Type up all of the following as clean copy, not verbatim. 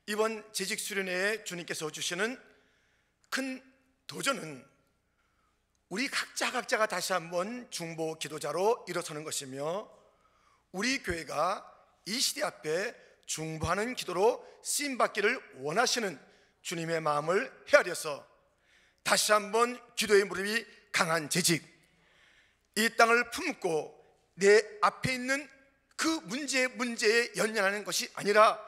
이번 재직 수련회에 주님께서 주시는 큰 도전은 우리 각자가 다시 한번 중보 기도자로 일어서는 것이며, 우리 교회가 이 시대 앞에 중보하는 기도로 쓰임받기를 원하시는 주님의 마음을 헤아려서 다시 한번 기도의 무릎이 강한 재직, 이 땅을 품고 내 앞에 있는 그 문제에 연연하는 것이 아니라,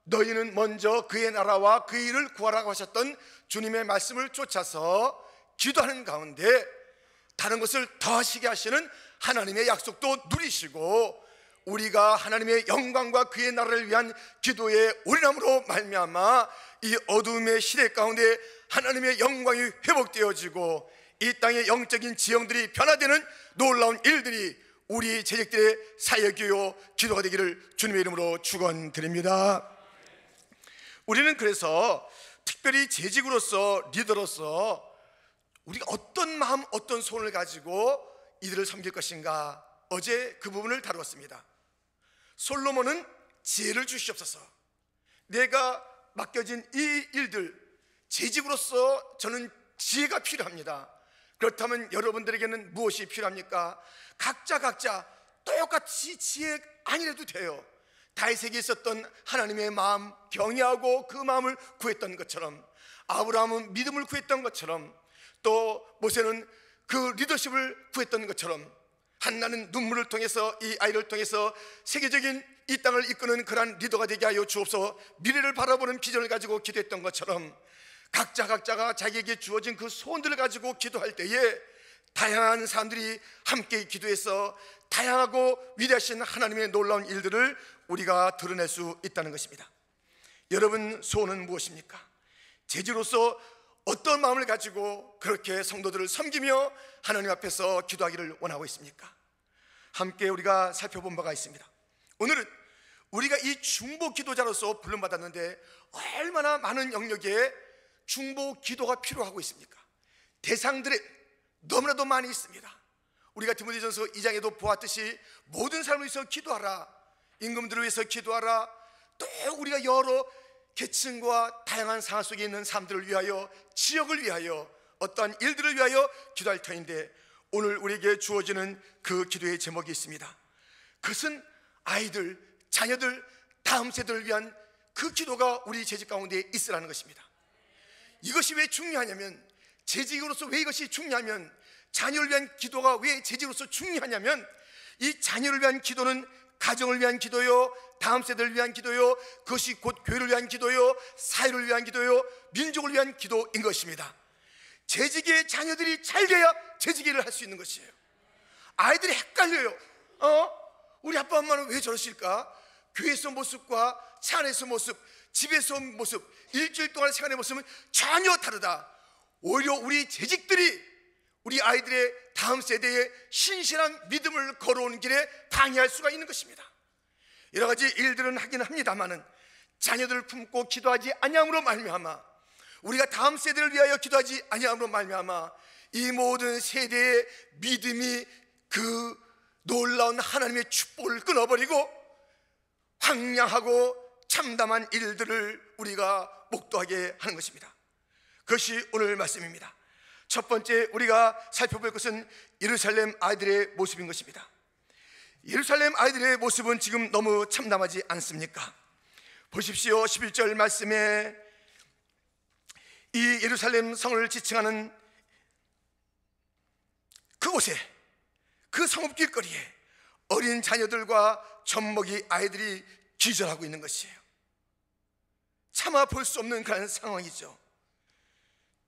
너희는 먼저 그의 나라와 그의 일을 구하라고 하셨던 주님의 말씀을 쫓아서 기도하는 가운데 다른 것을 더하시게 하시는 하나님의 약속도 누리시고, 우리가 하나님의 영광과 그의 나라를 위한 기도에 올인함으로 말미암아 이 어두움의 시대 가운데 하나님의 영광이 회복되어지고 이 땅의 영적인 지형들이 변화되는 놀라운 일들이 우리 재직들의 사역이요 기도가 되기를 주님의 이름으로 축원드립니다. 우리는 그래서 특별히 재직으로서, 리더로서 우리가 어떤 마음, 어떤 소원을 가지고 이들을 섬길 것인가, 어제 그 부분을 다루었습니다. 솔로몬은 지혜를 주시옵소서. 내가 맡겨진 이 일들, 재직으로서 저는 지혜가 필요합니다. 그렇다면 여러분들에게는 무엇이 필요합니까? 각자 똑같이 지혜 아니라도 돼요. 다윗에게 있었던 하나님의 마음, 경외하고 그 마음을 구했던 것처럼, 아브라함은 믿음을 구했던 것처럼, 또 모세는 그 리더십을 구했던 것처럼, 한나는 눈물을 통해서, 이 아이를 통해서 세계적인 이 땅을 이끄는 그러한 리더가 되게 하여 주옵소서, 미래를 바라보는 비전을 가지고 기도했던 것처럼, 각자가 자기에게 주어진 그 소원들을 가지고 기도할 때에 다양한 사람들이 함께 기도해서 다양하고 위대하신 하나님의 놀라운 일들을 우리가 드러낼 수 있다는 것입니다. 여러분 소원은 무엇입니까? 재직으로서 어떤 마음을 가지고 그렇게 성도들을 섬기며 하나님 앞에서 기도하기를 원하고 있습니까? 함께 우리가 살펴본 바가 있습니다. 오늘은 우리가 이 중보 기도자로서 부름받았는데 얼마나 많은 영역에 중보 기도가 필요하고 있습니까? 대상들이 너무나도 많이 있습니다. 우리가 디모데전서 2장에도 보았듯이 모든 사람을 위해서 기도하라, 임금들을 위해서 기도하라, 또 우리가 여러 계층과 다양한 상황 속에 있는 사람들을 위하여, 지역을 위하여, 어떠한 일들을 위하여 기도할 터인데, 오늘 우리에게 주어지는 그 기도의 제목이 있습니다. 그것은 아이들, 자녀들, 다음 세대를 위한 그 기도가 우리 재직 가운데 있으라는 것입니다. 이것이 왜 중요하냐면, 재직으로서 왜 이것이 중요하면, 자녀를 위한 기도가 왜 재직으로서 중요하냐면, 이 자녀를 위한 기도는 가정을 위한 기도요, 다음 세대를 위한 기도요, 그것이 곧 교회를 위한 기도요, 사회를 위한 기도요, 민족을 위한 기도인 것입니다. 재직의 자녀들이 잘 돼야 재직일을 할 수 있는 것이에요. 아이들이 헷갈려요. 우리 아빠 엄마는 왜 저러실까? 교회에서 모습과 차 안에서 모습, 집에서 모습, 일주일 동안의 생활의 모습은 전혀 다르다. 오히려 우리 재직들이 우리 아이들의 다음 세대에 신실한 믿음을 걸어오는 길에 방해할 수가 있는 것입니다. 여러 가지 일들은 하긴 합니다마는 자녀들을 품고 기도하지 아니함으로 말미암아, 우리가 다음 세대를 위하여 기도하지 아니함으로 말미암아 이 모든 세대의 믿음이 그 놀라운 하나님의 축복을 끊어버리고 황량하고 참담한 일들을 우리가 목도하게 하는 것입니다. 그것이 오늘 말씀입니다. 첫 번째 우리가 살펴볼 것은 예루살렘 아이들의 모습인 것입니다. 예루살렘 아이들의 모습은 지금 너무 참담하지 않습니까? 보십시오. 11절 말씀에 이 예루살렘 성을 지칭하는 그곳에, 그 성읍 길거리에 어린 자녀들과 젖먹이 아이들이 기절하고 있는 것이에요. 차마 볼 수 없는 그런 상황이죠.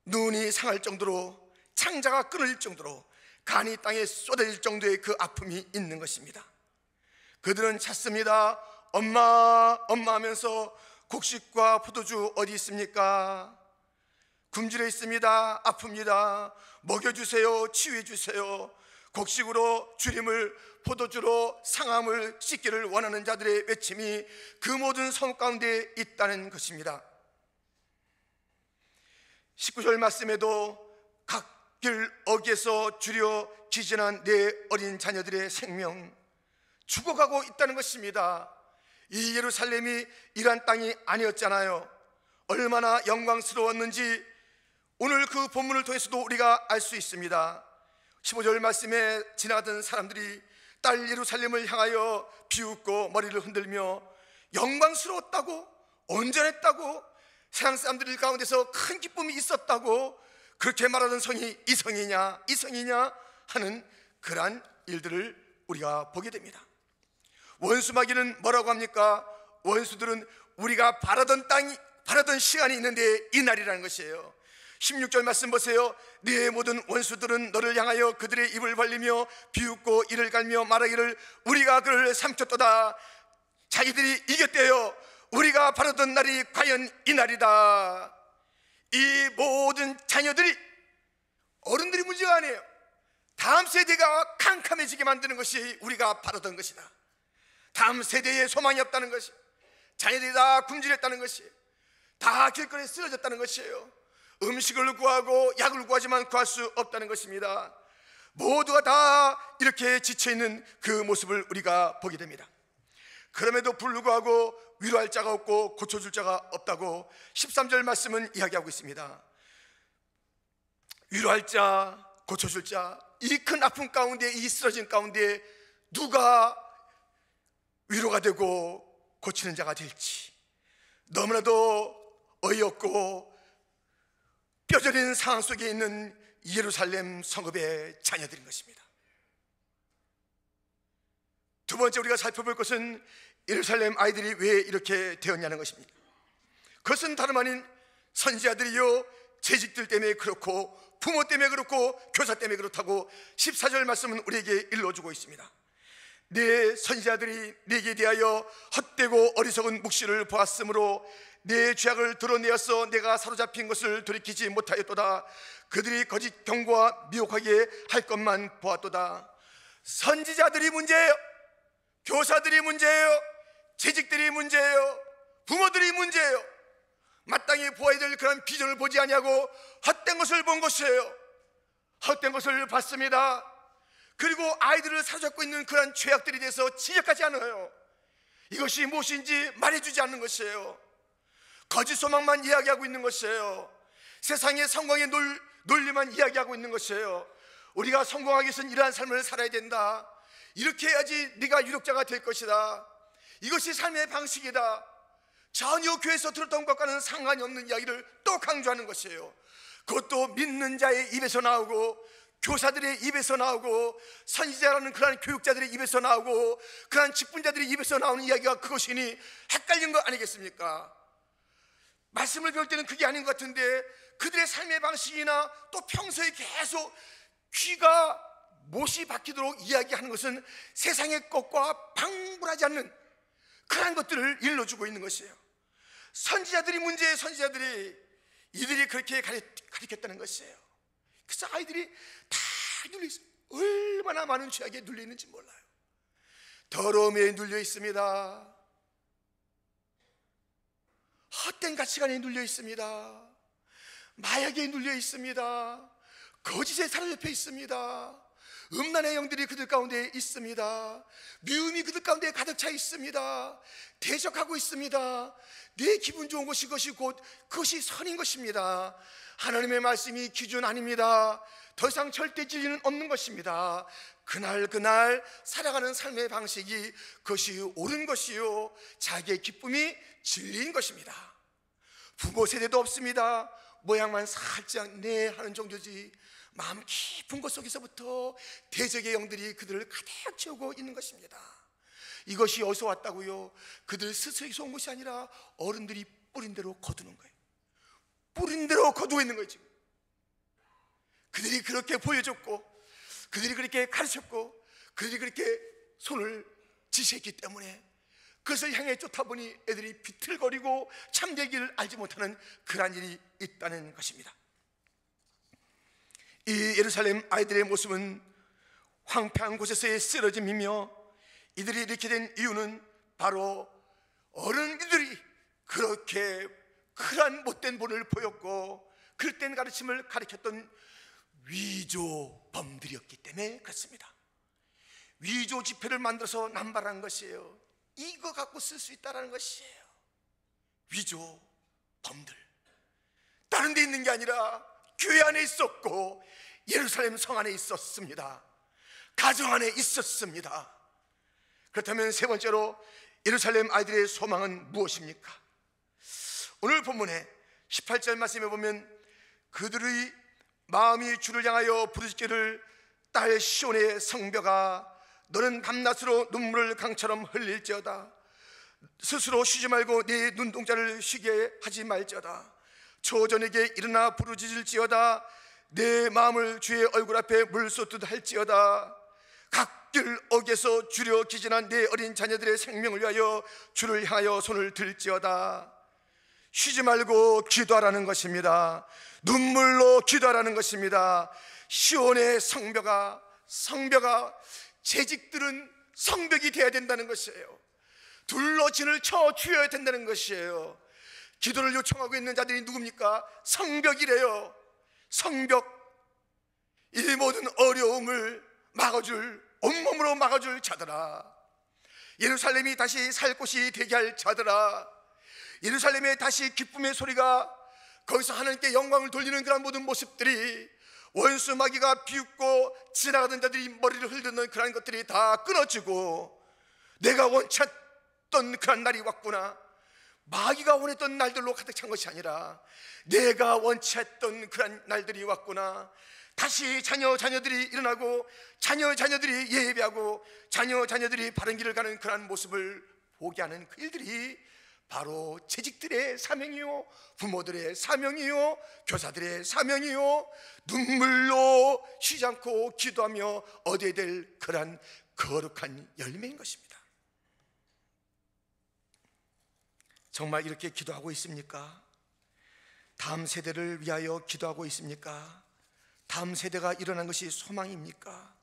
눈이 상할 정도로, 창자가 끊어질 정도로, 간이 땅에 쏟아질 정도의 그 아픔이 있는 것입니다. 그들은 찾습니다. 엄마, 엄마 하면서 곡식과 포도주 어디 있습니까? 굶주려 있습니다. 아픕니다. 먹여주세요. 치유해주세요. 곡식으로 주림을, 포도주로 상함을 씻기를 원하는 자들의 외침이 그 모든 성 가운데 있다는 것입니다. 19절 말씀에도 갓길 어귀에서 주려 기진한 내 어린 자녀들의 생명 죽어가고 있다는 것입니다. 이 예루살렘이 이란 땅이 아니었잖아요. 얼마나 영광스러웠는지 오늘 그 본문을 통해서도 우리가 알 수 있습니다. 15절 말씀에 지나가던 사람들이 딸 예루살렘을 향하여 비웃고 머리를 흔들며 영광스러웠다고, 온전했다고, 세상 사람들 가운데서 큰 기쁨이 있었다고 그렇게 말하던 성이 이 성이냐 이 성이냐 하는 그러한 일들을 우리가 보게 됩니다. 원수마귀는 뭐라고 합니까? 원수들은 우리가 바라던 시간이 있는데 이날이라는 것이에요. 16절 말씀 보세요. 네 모든 원수들은 너를 향하여 그들의 입을 벌리며 비웃고 이를 갈며 말하기를 우리가 그를 삼켰도다. 자기들이 이겼대요. 우리가 바라던 날이 과연 이날이다. 이 모든 자녀들이, 어른들이 문제가 아니에요. 다음 세대가 캄캄해지게 만드는 것이 우리가 바라던 것이다. 다음 세대에 소망이 없다는 것이, 자녀들이 다 굶주렸다는 것이, 다 길거리에 쓰러졌다는 것이에요. 음식을 구하고 약을 구하지만 구할 수 없다는 것입니다. 모두가 다 이렇게 지쳐있는 그 모습을 우리가 보게 됩니다. 그럼에도 불구하고 위로할 자가 없고 고쳐줄 자가 없다고 13절 말씀은 이야기하고 있습니다. 위로할 자, 고쳐줄 자, 이 큰 아픔 가운데, 이 쓰러진 가운데 누가 위로가 되고 고치는 자가 될지 너무나도 어이없고 뼈저린 상황 속에 있는 예루살렘 성읍의 자녀들인 것입니다. 두 번째 우리가 살펴볼 것은 예루살렘 아이들이 왜 이렇게 되었냐는 것입니다. 그것은 다름 아닌 선지자들이요, 재직들 때문에 그렇고 부모 때문에 그렇고 교사 때문에 그렇다고 14절 말씀은 우리에게 일러주고 있습니다. 내 선지자들이 내게 대하여 헛되고 어리석은 묵시를 보았으므로 내 죄악을 드러내어서 내가 사로잡힌 것을 돌이키지 못하였도다. 그들이 거짓 경고와 미혹하게 할 것만 보았도다. 선지자들이 문제예요. 교사들이 문제예요. 재직들이 문제예요. 부모들이 문제예요. 마땅히 보아야 될 그런 비전을 보지 아니하고 헛된 것을 본 것이에요. 헛된 것을 봤습니다. 그리고 아이들을 사로잡고 있는 그런 죄악들에 대해서 지적하지 않아요. 이것이 무엇인지 말해주지 않는 것이에요. 거짓 소망만 이야기하고 있는 것이에요. 세상의 성공의 논리만 이야기하고 있는 것이에요. 우리가 성공하기 위해서는 이러한 삶을 살아야 된다. 이렇게 해야지 네가 유력자가 될 것이다. 이것이 삶의 방식이다. 전혀 교회에서 들었던 것과는 상관이 없는 이야기를 또 강조하는 것이에요. 그것도 믿는 자의 입에서 나오고 교사들의 입에서 나오고 선지자라는 그러한 교육자들의 입에서 나오고 그러한 직분자들의 입에서 나오는 이야기가 그것이니 헷갈린 거 아니겠습니까? 말씀을 배울 때는 그게 아닌 것 같은데 그들의 삶의 방식이나 또 평소에 계속 귀가 못이 박히도록 이야기하는 것은 세상의 것과 방불하지 않는 그러한 것들을 일러주고 있는 것이에요. 선지자들이 문제예요. 선지자들이 이들이 그렇게 가르쳤다는 것이에요. 그래서 아이들이 다 눌려있어요. 얼마나 많은 죄악에 눌려있는지 몰라요. 더러움에 눌려 있습니다. 헛된 가치관에 눌려 있습니다. 마약에 눌려 있습니다. 거짓에 사로잡혀 있습니다. 음란의 영들이 그들 가운데 있습니다. 미움이 그들 가운데 가득 차 있습니다. 대적하고 있습니다. 내 기분 좋은 것이 그것이 선인 것입니다. 하나님의 말씀이 기준 아닙니다. 더 이상 절대 진리는 없는 것입니다. 그날 살아가는 삶의 방식이 그것이 옳은 것이요 자기의 기쁨이 진리인 것입니다. 부모 세대도 없습니다. 모양만 살짝 네 하는 정도지 마음 깊은 곳 속에서부터 대적의 영들이 그들을 가득 채우고 있는 것입니다. 이것이 어디서 왔다고요? 그들 스스로에서 온 것이 아니라 어른들이 뿌린 대로 거두는 거예요. 뿌린 대로 거두고 있는 거예요. 지금 그들이 그렇게 보여줬고 그들이 그렇게 가르쳤고 그들이 그렇게 손을 지시했기 때문에 그것을 향해 쫓다 보니 애들이 비틀거리고 참되기를 알지 못하는 그러한 일이 있다는 것입니다. 이 예루살렘 아이들의 모습은 황폐한 곳에서의 쓰러짐이며 이들이 이렇게 된 이유는 바로 어른들이 그렇게 그러한 못된 본을 보였고 그릇된 가르침을 가르쳤던 위조범들이었기 때문에 그렇습니다. 위조 지폐를 만들어서 남발한 것이에요. 이거 갖고 쓸 수 있다는 것이에요. 위조 범들, 다른 데 있는 게 아니라 교회 안에 있었고 예루살렘 성 안에 있었습니다. 가정 안에 있었습니다. 그렇다면 세 번째로 예루살렘 아이들의 소망은 무엇입니까? 오늘 본문에 18절 말씀에 보면 그들의 마음이 주를 향하여 부르짖기를 딸 시온의 성벽아 너는 밤낮으로 눈물을 강처럼 흘릴지어다. 스스로 쉬지 말고 네 눈동자를 쉬게 하지 말지어다. 초저녁에 일어나 부르짖을지어다. 내 마음을 주의 얼굴 앞에 물쏟듯 할지어다. 갓길 옥에서 주려 기진한 내 어린 자녀들의 생명을 위하여 주를 향하여 손을 들지어다. 쉬지 말고 기도하라는 것입니다. 눈물로 기도하라는 것입니다. 시온의 성벽아, 재직들은 성벽이 되어야 된다는 것이에요. 둘러 진을 쳐 주어야 된다는 것이에요. 기도를 요청하고 있는 자들이 누굽니까? 성벽이래요. 성벽, 이 모든 어려움을 막아줄, 온몸으로 막아줄 자들아, 예루살렘이 다시 살 곳이 되게 할 자들아, 예루살렘에 다시 기쁨의 소리가, 거기서 하나님께 영광을 돌리는 그런 모든 모습들이, 원수 마귀가 비웃고 지나가던 자들이 머리를 흔드는 그런 것들이 다 끊어지고, 내가 원쳤던 그런 날이 왔구나, 마귀가 원했던 날들로 가득 찬 것이 아니라 내가 원했던 그런 날들이 왔구나. 다시 자녀들이 일어나고 자녀들이 예배하고 자녀들이 바른 길을 가는 그런 모습을 보게 하는 그 일들이 바로 재직들의 사명이요, 부모들의 사명이요, 교사들의 사명이요, 눈물로 쉬지 않고 기도하며 얻어야 될 그런 거룩한 열매인 것입니다. 정말 이렇게 기도하고 있습니까? 다음 세대를 위하여 기도하고 있습니까? 다음 세대가 일어난 것이 소망입니까?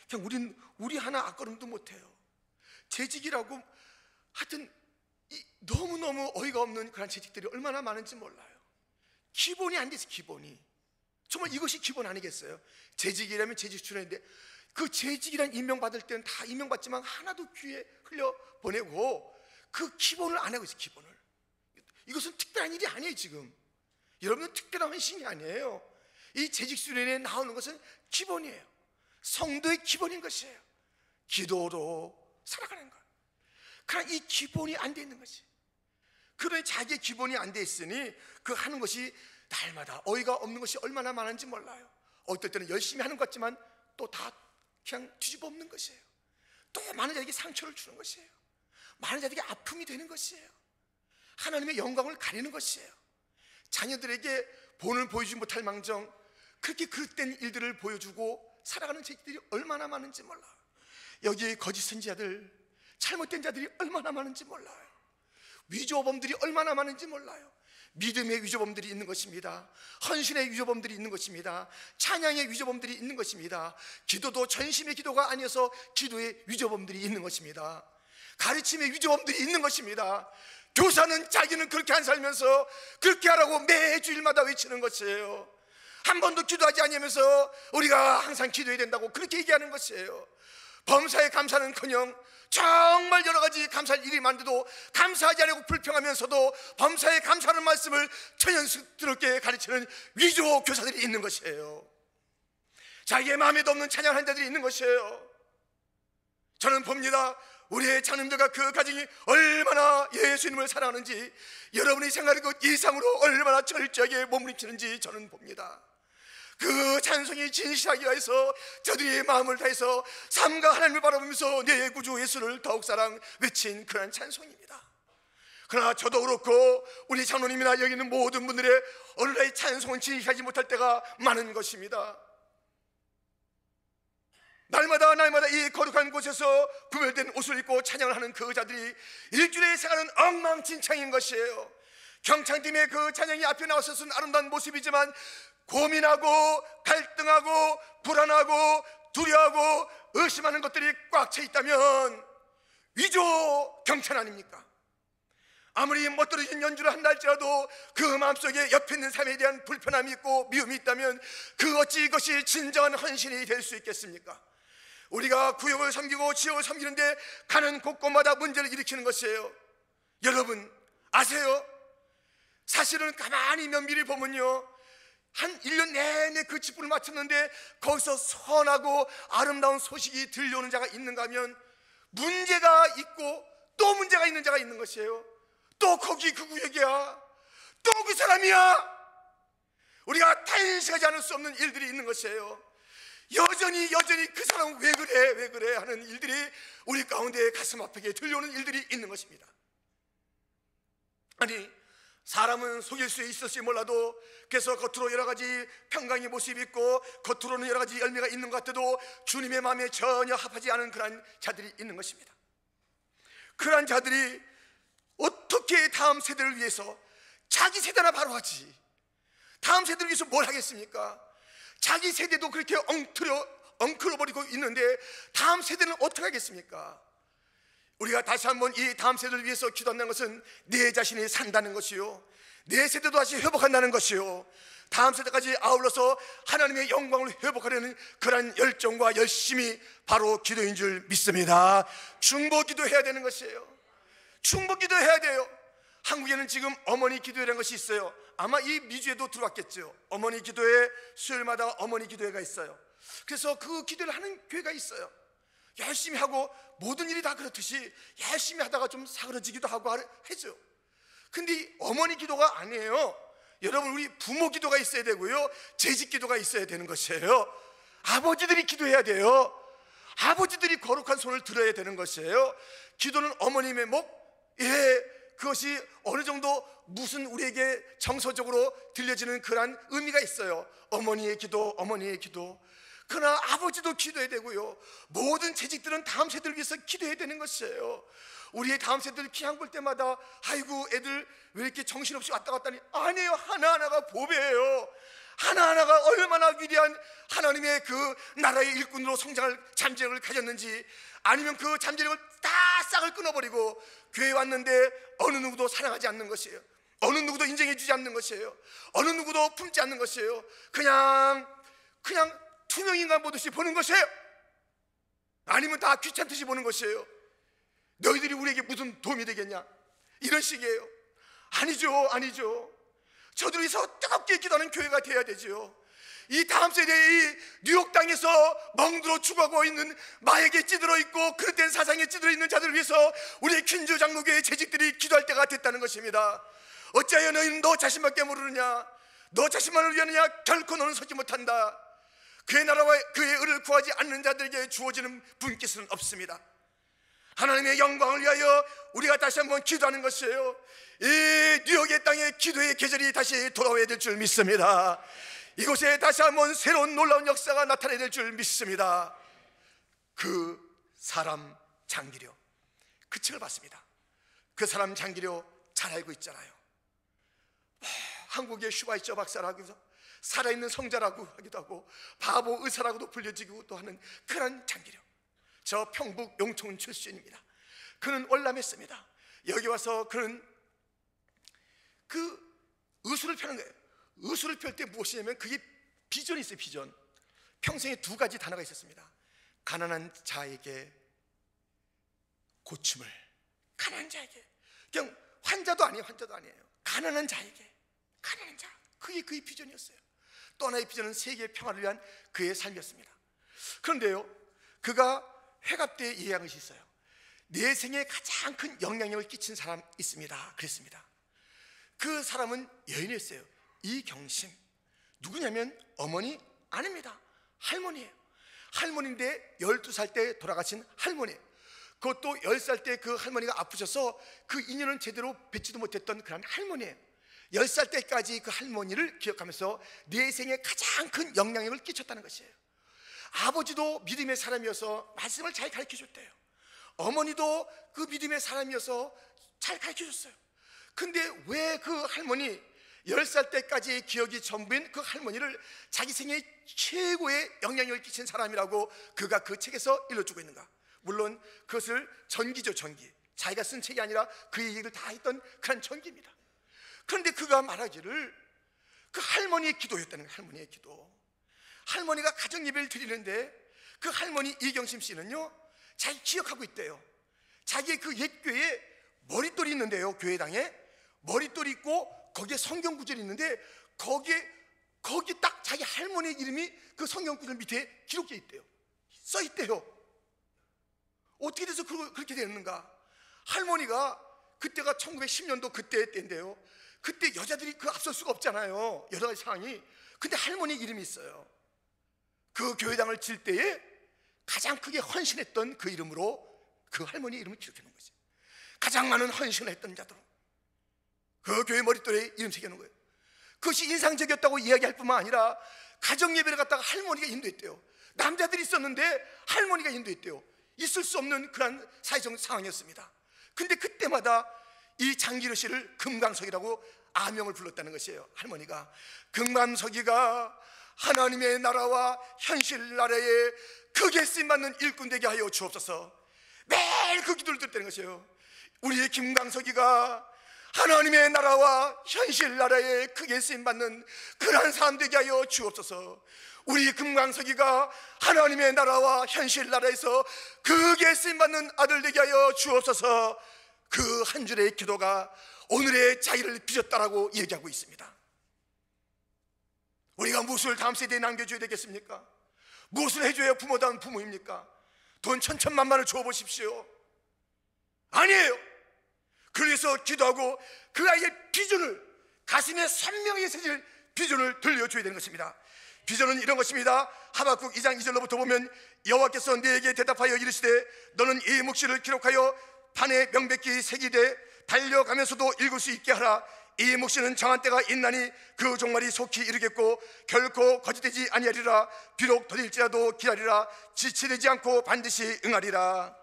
그냥 우리 하나 앞걸음도 못해요. 재직이라고 하여튼 너무너무 어이가 없는 그런 재직들이 얼마나 많은지 몰라요. 기본이 안 돼서 기본이. 정말 이것이 기본 아니겠어요? 재직이라면 재직 출연인데 그 재직이란 임명받을 때는 다 임명받지만 하나도 귀에 흘려보내고 그 기본을 안 하고 있어요. 기본을. 이것은 특별한 일이 아니에요. 지금 여러분은 특별한 헌신이 아니에요. 이 재직 수련회에 나오는 것은 기본이에요. 성도의 기본인 것이에요. 기도로 살아가는 것. 그러나 이 기본이 안 돼 있는 것이, 그러니 자기의 기본이 안 돼 있으니 그 하는 것이 날마다 어이가 없는 것이 얼마나 많은지 몰라요. 어떨 때는 열심히 하는 것 같지만 또 다 그냥 뒤집어 엎는 것이에요. 또 많은 자에게 상처를 주는 것이에요. 많은 자들에게 아픔이 되는 것이에요. 하나님의 영광을 가리는 것이에요. 자녀들에게 본을 보여주지 못할 망정 그렇게 그릇된 일들을 보여주고 살아가는 재직들이 얼마나 많은지 몰라요. 여기 거짓 선지자들, 잘못된 자들이 얼마나 많은지 몰라요. 위조범들이 얼마나 많은지 몰라요. 믿음의 위조범들이 있는 것입니다. 헌신의 위조범들이 있는 것입니다. 찬양의 위조범들이 있는 것입니다. 기도도 전심의 기도가 아니어서 기도의 위조범들이 있는 것입니다. 가르침의 위조범들이 있는 것입니다. 교사는 자기는 그렇게 안 살면서 그렇게 하라고 매주일마다 외치는 것이에요. 한 번도 기도하지 않으면서 우리가 항상 기도해야 된다고 그렇게 얘기하는 것이에요. 범사에 감사는커녕 정말 여러 가지 감사할 일이 많은데도 감사하지 않고 불평하면서도 범사에 감사하는 말씀을 천연스럽게 가르치는 위조 교사들이 있는 것이에요. 자기의 마음에도 없는 찬양하는 자들이 있는 것이에요. 저는 봅니다. 우리의 장님들과 그 가정이 얼마나 예수님을 사랑하는지, 여러분이 생각하는 것 이상으로 얼마나 철저하게 몸부림치는지 저는 봅니다. 그 찬송이 진실하게 해서 저들이 마음을 다해서 삶과 하나님을 바라보면서 내 구주 예수를 더욱 사랑 외친 그런 찬송입니다. 그러나 저도 그렇고 우리 장로님이나 여기 있는 모든 분들의 어느 날의 찬송은 진실하지 못할 때가 많은 것입니다. 날마다 이 거룩한 곳에서 구별된 옷을 입고 찬양을 하는 그 자들이 일주일의 생활은 엉망진창인 것이에요. 경창팀의 그 찬양이 앞에 나왔었은 아름다운 모습이지만 고민하고 갈등하고 불안하고 두려워하고 의심하는 것들이 꽉 차 있다면 위조 경찰 아닙니까? 아무리 멋들어진 연주를 한다 할지라도 그 마음속에 옆에 있는 삶에 대한 불편함이 있고 미움이 있다면 그 어찌 이것이 진정한 헌신이 될 수 있겠습니까? 우리가 구역을 섬기고 지역을 섬기는데 가는 곳곳마다 문제를 일으키는 것이에요. 여러분 아세요? 사실은 가만히 면밀히 보면요, 한 1년 내내 그 직분을 마쳤는데 거기서 선하고 아름다운 소식이 들려오는 자가 있는가 하면 문제가 있고 또 문제가 있는 자가 있는 것이에요. 또 거기 그 구역이야, 또 그 사람이야. 우리가 탄식하지 않을 수 없는 일들이 있는 것이에요. 여전히 그 사람은 왜 그래 하는 일들이 우리 가운데 가슴 아프게 들려오는 일들이 있는 것입니다. 아니, 사람은 속일 수 있을지 몰라도, 그래서 겉으로 여러 가지 평강의 모습이 있고 겉으로는 여러 가지 열매가 있는 것 같아도 주님의 마음에 전혀 합하지 않은 그런 자들이 있는 것입니다. 그러한 자들이 어떻게 다음 세대를 위해서, 자기 세대나 바로 하지, 다음 세대를 위해서 뭘 하겠습니까? 자기 세대도 그렇게 엉클어버리고 있는데 다음 세대는 어떻게 하겠습니까? 우리가 다시 한번 이 다음 세대를 위해서 기도한다는 것은 내 자신이 산다는 것이요, 내 세대도 다시 회복한다는 것이요, 다음 세대까지 아울러서 하나님의 영광을 회복하려는 그런 열정과 열심이 바로 기도인 줄 믿습니다. 중보 기도해야 되는 것이에요. 중보 기도해야 돼요. 한국에는 지금 어머니 기도회라는 것이 있어요. 아마 이 미주에도 들어왔겠죠. 어머니 기도회, 수요일마다 어머니 기도회가 있어요. 그래서 그 기도를 하는 교회가 있어요. 열심히 하고 모든 일이 다 그렇듯이 열심히 하다가 좀 사그러지기도 하고 하죠. 근데 어머니 기도가 아니에요. 여러분, 우리 부모 기도가 있어야 되고요, 재직 기도가 있어야 되는 것이에요. 아버지들이 기도해야 돼요. 아버지들이 거룩한 손을 들어야 되는 것이에요. 기도는 어머님의 목, 그것이 어느 정도 무슨 우리에게 정서적으로 들려지는 그런 의미가 있어요. 어머니의 기도, 어머니의 기도. 그러나 아버지도 기도해야 되고요, 모든 재직들은 다음 세대를 위해서 기도해야 되는 것이에요. 우리의 다음 세대를 기한 볼 때마다 아이고 애들 왜 이렇게 정신없이 왔다 갔다 하니, 아니에요. 하나하나가 보배예요. 하나하나가 얼마나 위대한 하나님의 그 나라의 일꾼으로 성장할 잠재력을 가졌는지, 아니면 그 잠재력을 다 싹을 끊어버리고 교회에 왔는데 어느 누구도 사랑하지 않는 것이에요. 어느 누구도 인정해 주지 않는 것이에요. 어느 누구도 품지 않는 것이에요. 그냥 투명인간 보듯이 보는 것이에요. 아니면 다 귀찮듯이 보는 것이에요. 너희들이 우리에게 무슨 도움이 되겠냐, 이런 식이에요. 아니죠. 저들을 위해서 뜨겁게 기도하는 교회가 되어야 되죠. 이 다음 세대의 뉴욕 땅에서 멍들어 죽어가고 있는, 마약에 찌들어 있고 그릇된 사상에 찌들어 있는 자들을 위해서 우리 퀸즈 장로교회 재직들이 기도할 때가 됐다는 것입니다. 어찌하여 너희는 너 자신밖에 모르느냐, 너 자신만을 위하느냐, 결코 너는 서지 못한다. 그의 나라와 그의 의를 구하지 않는 자들에게 주어지는 분깃은 없습니다. 하나님의 영광을 위하여 우리가 다시 한번 기도하는 것이에요. 이 뉴욕의 땅에 기도의 계절이 다시 돌아와야 될 줄 믿습니다. 이곳에 다시 한번 새로운 놀라운 역사가 나타나야 될 줄 믿습니다. 그 사람 장기려, 그 책을 봤습니다. 그 사람 장기려 잘 알고 있잖아요. 한국의 슈바이처 박사라고 해서 살아있는 성자라고 하기도 하고 바보 의사라고도 불려지기도 하는 그런 장기려, 저 평북 용천 출신입니다. 그는 월남했습니다. 여기 와서 그는 그 의술을 펴는 거예요. 의술을 펼 때 무엇이냐면 그게 비전이 있어요. 비전. 평생에 두 가지 단어가 있었습니다. 가난한 자에게 고침을, 가난한 자에게, 그냥 환자도 아니에요. 가난한 자에게, 가난한 자, 그게 그의 비전이었어요. 또 하나의 비전은 세계의 평화를 위한 그의 삶이었습니다. 그런데요, 그가 회갑 때 이해한 것이 있어요. 내 생에 가장 큰 영향력을 끼친 사람 있습니다. 그랬습니다. 그 사람은 여인이었어요. 이경심. 누구냐면 어머니 아닙니다. 할머니예요. 할머니인데 12살 때 돌아가신 할머니예요. 그것도 10살 때 그 할머니가 아프셔서 그 인연은 제대로 뵙지도 못했던 그런 할머니예요. 10살 때까지 그 할머니를 기억하면서 내 생에 가장 큰 영향력을 끼쳤다는 것이에요. 아버지도 믿음의 사람이어서 말씀을 잘 가르쳐줬대요. 어머니도 그 믿음의 사람이어서 잘 가르쳐줬어요. 근데 왜 그 할머니, 10살 때까지 기억이 전부인 그 할머니를 자기 생애 최고의 영향력을 끼친 사람이라고 그가 그 책에서 일러주고 있는가? 물론 그것을 전기죠, 전기. 자기가 쓴 책이 아니라 그 얘기를 다 했던 그런 전기입니다. 그런데 그가 말하기를 그 할머니의 기도였다는 거예요. 할머니의 기도. 할머니가 가정 예배를 드리는데 그 할머니 이경심 씨는요, 자기 기억하고 있대요. 자기의 그 옛 교회에 머릿돌이 있는데요, 교회당에 머릿돌이 있고 거기에 성경 구절이 있는데 거기 딱 자기 할머니 이름이 그 성경 구절 밑에 기록되어 있대요. 써 있대요. 어떻게 돼서 그렇게 됐는가? 할머니가 그때가 1910년도 그때인데요. 그때 여자들이 그 앞설 수가 없잖아요. 여러 가지 상황이. 근데 할머니 이름이 있어요. 그 교회당을 질 때에 가장 크게 헌신했던 그 이름으로 그 할머니 이름을 기록해 놓은 거지. 가장 많은 헌신을 했던 자들로 그 교회 머릿돌에 이름 새겨 놓은 거예요. 그것이 인상적이었다고 이야기할 뿐만 아니라 가정 예배를 갖다가 할머니가 인도했대요. 남자들이 있었는데 할머니가 인도했대요. 있을 수 없는 그런 사회적 상황이었습니다. 근데 그때마다 이 장기로 씨를 금강석이라고 아명을 불렀다는 것이에요. 할머니가 금강석이가 하나님의 나라와 현실 나라에 크게 쓰임받는 일꾼 되게 하여 주옵소서. 매일 그 기도를 드렸다는 것이에요. 우리의 김강석이가 하나님의 나라와 현실 나라에 크게 쓰임받는 그러한 사람 되게 하여 주옵소서. 우리 금강석이가 하나님의 나라와 현실 나라에서 크게 쓰임받는 아들 되게 하여 주옵소서. 그 한 줄의 기도가 오늘의 자기를 빚었다라고 얘기하고 있습니다. 우리가 무엇을 다음 세대에 남겨줘야 되겠습니까? 무엇을 해줘야 부모다운 부모입니까? 돈 천천만만을 줘보십시오. 아니에요. 그래서 기도하고 그 아이의 비전을, 가슴에 선명히 새길 비전을 들려줘야 되는 것입니다. 비전은 이런 것입니다. 하박국 2장 2절로부터 보면 여호와께서 네게 대답하여 이르시되 너는 이 묵시를 기록하여 판에 명백히 새기되 달려가면서도 읽을 수 있게 하라. 이 묵시는 정한 때가 있나니 그 종말이 속히 이르겠고 결코 거짓되지 아니하리라. 비록 더딜지라도 기다리라. 지체되지 않고 반드시 응하리라.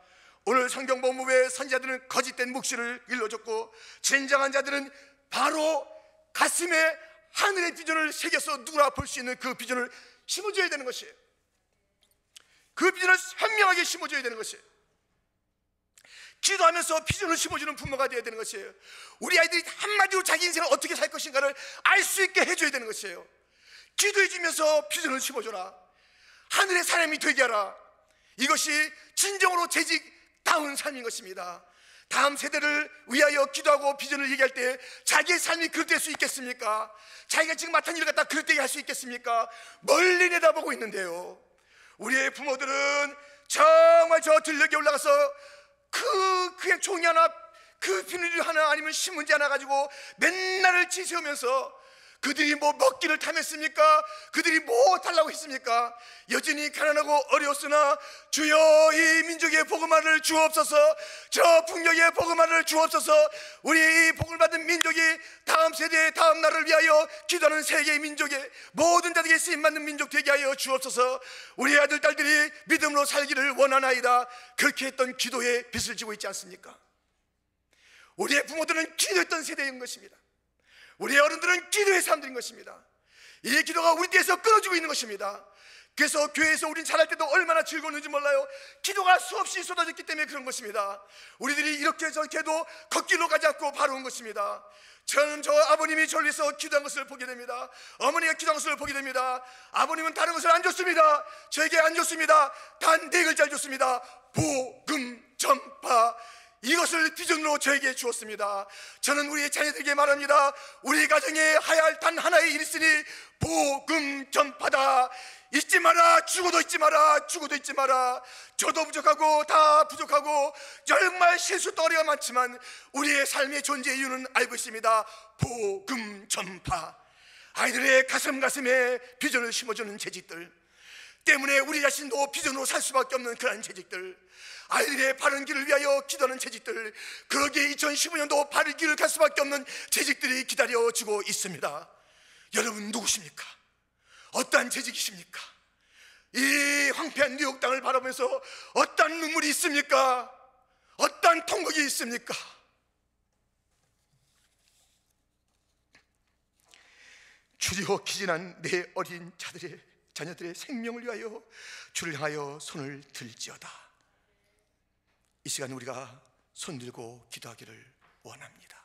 오늘 성경 본문의 선지자들은 거짓된 묵시를 일러줬고 진정한 자들은 바로 가슴에 하늘의 비전을 새겨서 누구나 볼 수 있는 그 비전을 심어줘야 되는 것이에요. 그 비전을 현명하게 심어줘야 되는 것이에요. 기도하면서 비전을 심어주는 부모가 되어야 되는 것이에요. 우리 아이들이 한마디로 자기 인생을 어떻게 살 것인가를 알 수 있게 해줘야 되는 것이에요. 기도해주면서 비전을 심어줘라. 하늘의 사람이 되게 하라. 이것이 진정으로 재직다운 삶인 것입니다. 다음 세대를 위하여 기도하고 비전을 얘기할 때 자기의 삶이 그릇될 수 있겠습니까? 자기가 지금 맡은 일을 갖다 그릇되게 할 수 있겠습니까? 멀리 내다보고 있는데요. 우리의 부모들은 정말 저 들녘에 올라가서 그냥 종이 하나, 그 비닐이 하나 아니면 신문지 하나 가지고 맨날을 지새우면서 그들이 뭐 먹기를 탐했습니까? 그들이 뭐 달라고 했습니까? 여전히 가난하고 어려웠으나 주여 이 민족의 복음화를 주옵소서. 저 북녘의 복음화를 주옵소서. 우리 이 복을 받은 민족이 다음 세대 다음 날을 위하여 기도하는 세계의 민족의 모든 자들에게 쓰임받는 민족 되게 하여 주옵소서. 우리 아들 딸들이 믿음으로 살기를 원하나이다. 그렇게 했던 기도에 빚을 지고 있지 않습니까? 우리의 부모들은 기도했던 세대인 것입니다. 우리 어른들은 기도의 사람들인 것입니다. 이 기도가 우리 때에서 끊어지고 있는 것입니다. 그래서 교회에서 우린 자랄 때도 얼마나 즐거웠는지 몰라요. 기도가 수없이 쏟아졌기 때문에 그런 것입니다. 우리들이 이렇게 저렇게 해도 걷길로 가지 않고 바로 온 것입니다. 저는 저 아버님이 저를 위해서 기도한 것을 보게 됩니다. 어머니가 기도한 것을 보게 됩니다. 아버님은 다른 것을 안 줬습니다. 저에게 안 줬습니다. 단 4글자를 줬습니다. 복음 전파. 이것을 비전으로 저에게 주었습니다. 저는 우리 자녀들에게 말합니다. 우리 가정에 해야 할 단 하나의 일이 있으니 복음 전파다. 잊지 마라. 죽어도 잊지 마라. 죽어도 잊지 마라. 저도 부족하고 다 부족하고 정말 실수 덩어리가 많지만 우리의 삶의 존재 이유는 알고 있습니다. 복음 전파. 아이들의 가슴에 비전을 심어주는 재직들 때문에 우리 자신도 비전으로 살 수밖에 없는 그런 재직들, 아이들의 바른 길을 위하여 기도하는 재직들, 그러기에 2015년도 바른 길을 갈 수밖에 없는 재직들이 기다려지고 있습니다. 여러분 누구십니까? 어떠한 재직이십니까? 이 황폐한 뉴욕 땅을 바라보면서 어떠한 눈물이 있습니까? 어떠한 통곡이 있습니까? 주여 기진한 내 어린 자녀들의 생명을 위하여 주를 향하여 손을 들지어다. 이 시간 우리가 손들고 기도하기를 원합니다.